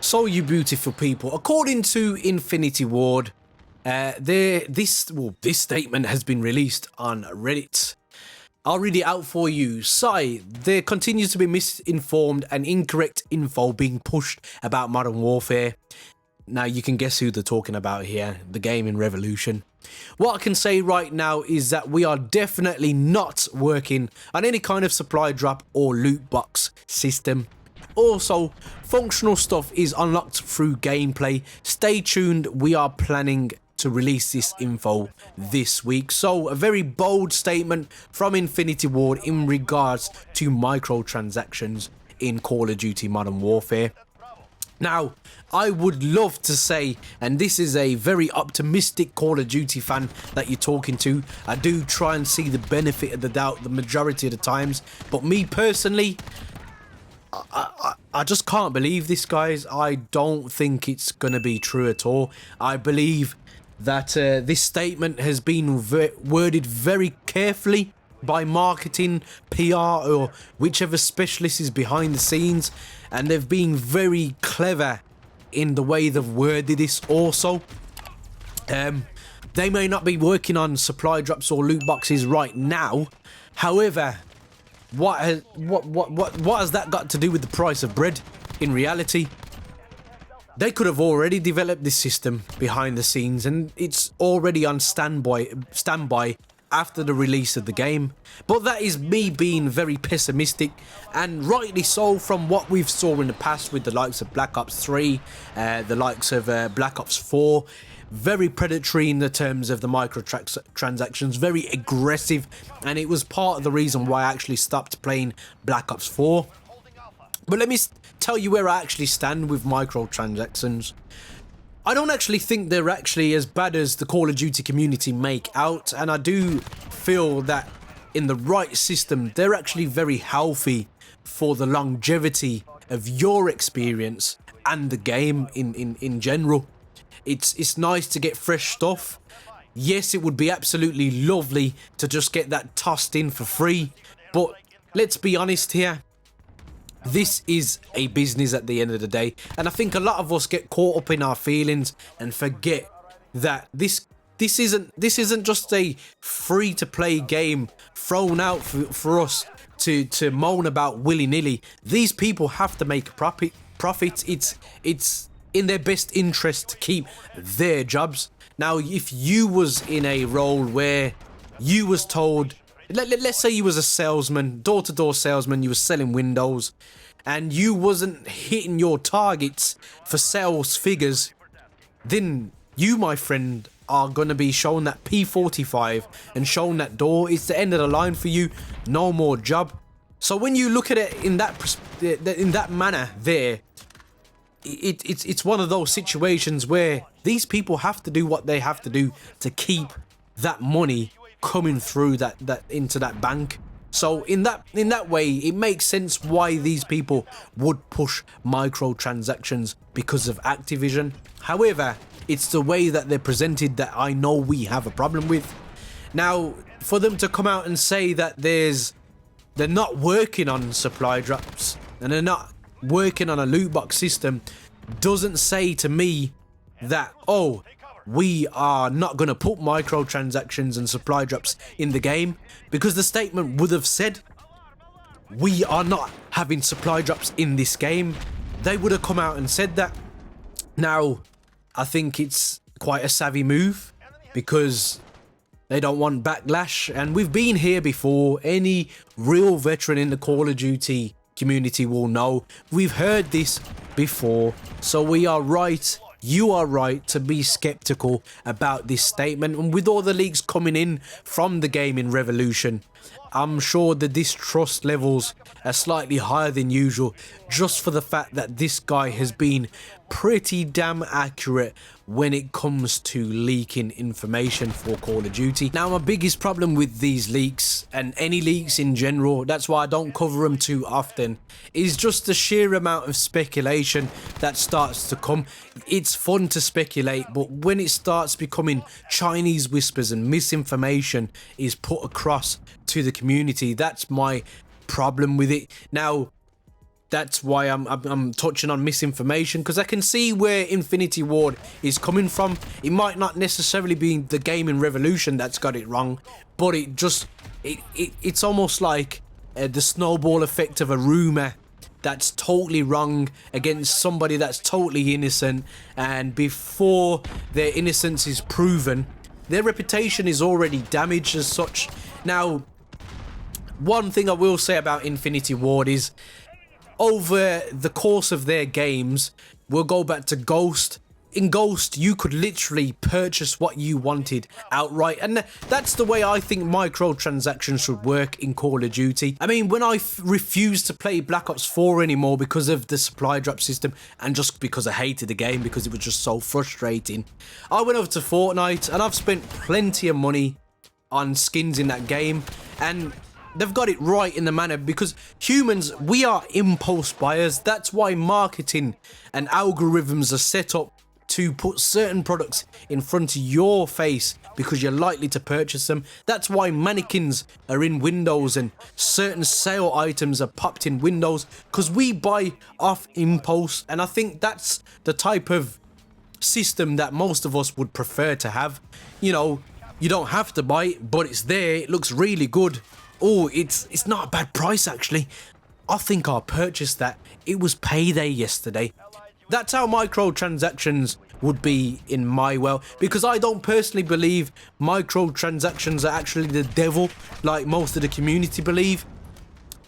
So you beautiful people, according to Infinity Ward, this statement has been released on Reddit. I'll read it out for you. There continues to be misinformed and incorrect info being pushed about Modern Warfare. Now you can guess who they're talking about here, the gaming revolution. What I can say right now is that we are definitely not working on any kind of supply drop or loot box system. Also, functional stuff is unlocked through gameplay. Stay tuned, we are planning to release this info this week. So a very bold statement from Infinity Ward in regards to microtransactions in Call of Duty Modern Warfare. Now, I would love to say, and this is a very optimistic Call of Duty fan that you're talking to, I do try and see the benefit of the doubt the majority of the times, but me personally, I just can't believe this, guys. I don't think it's going to be true at all. I believe that this statement has been worded very carefully by marketing, PR, or whichever specialist is behind the scenes, and they've been very clever in the way they've worded this also. They may not be working on supply drops or loot boxes right now. However, what has that got to do with the price of bread? In reality, they could have already developed this system behind the scenes, and it's already on standby after the release of the game. But that is me being very pessimistic, and rightly so, from what we've saw in the past with the likes of Black Ops 3, the likes of Black Ops 4. Very predatory in the terms of the microtransactions, very aggressive, and it was part of the reason why I actually stopped playing Black Ops 4. But let me tell you where I actually stand with microtransactions. I don't actually think they're actually as bad as the Call of Duty community make out, and I do feel that in the right system, they're actually very healthy for the longevity of your experience and the game in general. It's nice to get fresh stuff. Yes, it would be absolutely lovely to just get that tossed in for free, but let's be honest here. This is a business at the end of the day, and I think a lot of us get caught up in our feelings and forget that this isn't just a free to play game thrown out for us to moan about willy-nilly. These people have to make a profit. It's in their best interest to keep their jobs. Now, if you was in a role where you was told, let's say you was a salesman, door-to-door salesman, you was selling windows, and you wasn't hitting your targets for sales figures, then you, my friend, are going to be shown that P45 and shown that door. It's the end of the line for you. No more job. So when you look at it in that manner there, it's one of those situations where these people have to do what they have to do to keep that money coming through that into that bank. So in that way, it makes sense why these people would push microtransactions because of Activision. However, it's the way that they're presented that I know we have a problem with. Now, for them to come out and say that they're not working on supply drops and they're not working on a loot box system doesn't say to me that, oh, we are not going to put microtransactions and supply drops in the game, because the statement would have said we are not having supply drops in this game. They would have come out and said that. Now, I think it's quite a savvy move because they don't want backlash, and we've been here before. Any real veteran in the Call of Duty community will know we've heard this before, so we are right. You are right to be skeptical about this statement, and with all the leaks coming in from the gaming revolution, I'm sure the distrust levels are slightly higher than usual, just for the fact that this guy has been pretty damn accurate when it comes to leaking information for Call of Duty. Now, my biggest problem with these leaks, and any leaks in general, that's why I don't cover them too often, is just the sheer amount of speculation that starts to come. It's fun to speculate, but when it starts becoming Chinese whispers and misinformation is put across to the community, that's my problem with it. Now, That's why I'm touching on misinformation, because I can see where Infinity Ward is coming from. It might not necessarily be the gaming revolution that's got it wrong, but it's almost like the snowball effect of a rumor that's totally wrong against somebody that's totally innocent, and before their innocence is proven, their reputation is already damaged as such. Now, one thing I will say about Infinity Ward is, over the course of their games, we'll go back to Ghost. In Ghost, you could literally purchase what you wanted outright, and that's the way I think microtransactions should work in Call of Duty. I mean, when I refused to play Black Ops 4 anymore because of the supply drop system, and just because I hated the game because it was just so frustrating, I went over to Fortnite, and I've spent plenty of money on skins in that game, and they've got it right in the manner, because humans, we are impulse buyers. That's why marketing and algorithms are set up to put certain products in front of your face because you're likely to purchase them. That's why mannequins are in windows and certain sale items are popped in windows, because we buy off impulse. And I think that's the type of system that most of us would prefer to have. You know, you don't have to buy it, but it's there, it looks really good. Oh, it's not a bad price actually. I think I'll purchase that. It was payday yesterday. That's how microtransactions would be in my world, because I don't personally believe microtransactions are actually the devil like most of the community believe.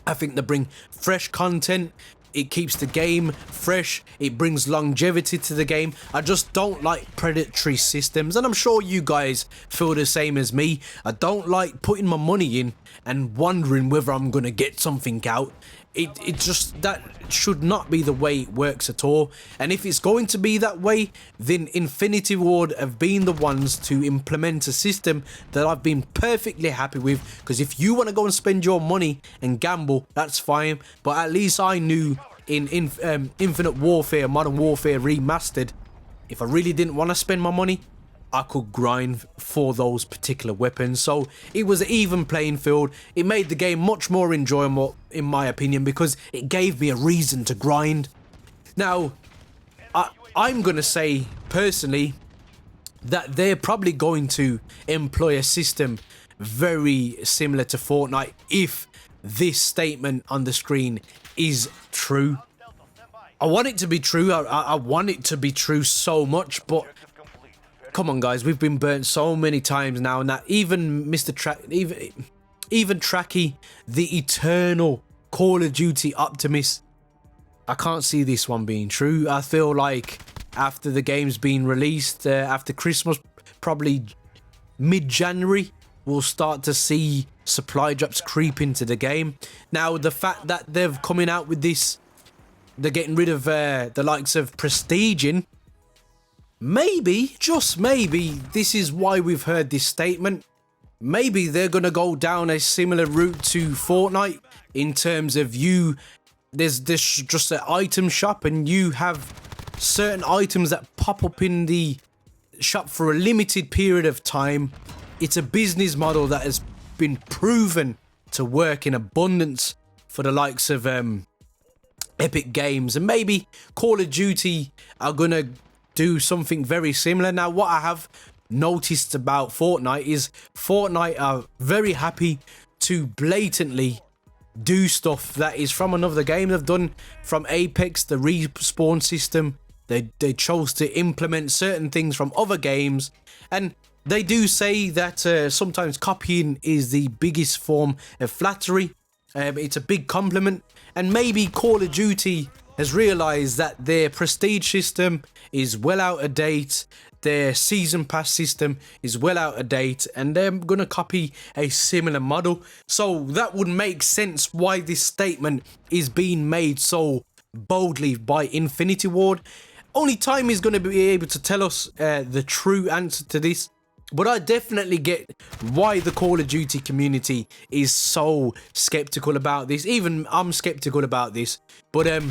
I think they bring fresh content. It keeps the game fresh. It brings longevity to the game. I just don't like predatory systems, and I'm sure you guys feel the same as me. I don't like putting my money in and wondering whether I'm gonna get something out. It just, that should not be the way it works at all. And if it's going to be that way, then Infinity Ward have been the ones to implement a system that I've been perfectly happy with. Because if you want to go and spend your money and gamble, that's fine. But at least I knew in Infinite Warfare, Modern Warfare Remastered, if I really didn't want to spend my money, I could grind for those particular weapons. So it was an even playing field. It made the game much more enjoyable, in my opinion, because it gave me a reason to grind. Now, I'm going to say personally that they're probably going to employ a system very similar to Fortnite if this statement on the screen is true. I want it to be true. I want it to be true so much, but come on, guys, we've been burnt so many times now, and that even even Trakky, the eternal Call of Duty optimist, I can't see this one being true. I feel like after the game's been released, after Christmas, probably mid-January, we'll start to see supply drops creep into the game. Now, the fact that they've coming out with this, they're getting rid of the likes of prestiging. Maybe, just maybe, this is why we've heard this statement. Maybe they're going to go down a similar route to Fortnite in terms of there's just an item shop, and you have certain items that pop up in the shop for a limited period of time. It's a business model that has been proven to work in abundance for the likes of Epic Games, and maybe Call of Duty are going to do something very similar. Now, what I have noticed about Fortnite is Fortnite are very happy to blatantly do stuff that is from another game. They've done from Apex, the respawn system. They chose to implement certain things from other games, and they do say that sometimes copying is the biggest form of flattery. It's a big compliment, and maybe Call of Duty has realised that their prestige system is well out of date, their season pass system is well out of date, and they're going to copy a similar model. So that would make sense why this statement is being made so boldly by Infinity Ward. Only time is going to be able to tell us the true answer to this. But I definitely get why the Call of Duty community is so skeptical about this. Even I'm skeptical about this. But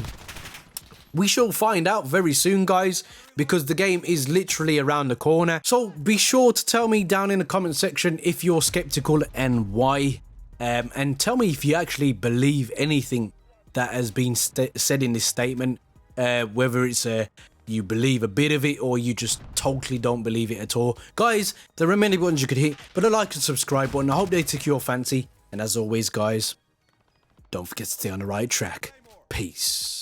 we shall find out very soon, guys, because the game is literally around the corner. So be sure to tell me down in the comment section if you're skeptical and why. And tell me if you actually believe anything that has been said in this statement, whether it's you believe a bit of it or you just totally don't believe it at all. Guys, there are many buttons you could hit, but a like and subscribe button, I hope they took your fancy. And as always, guys, don't forget to stay on the right track. Peace.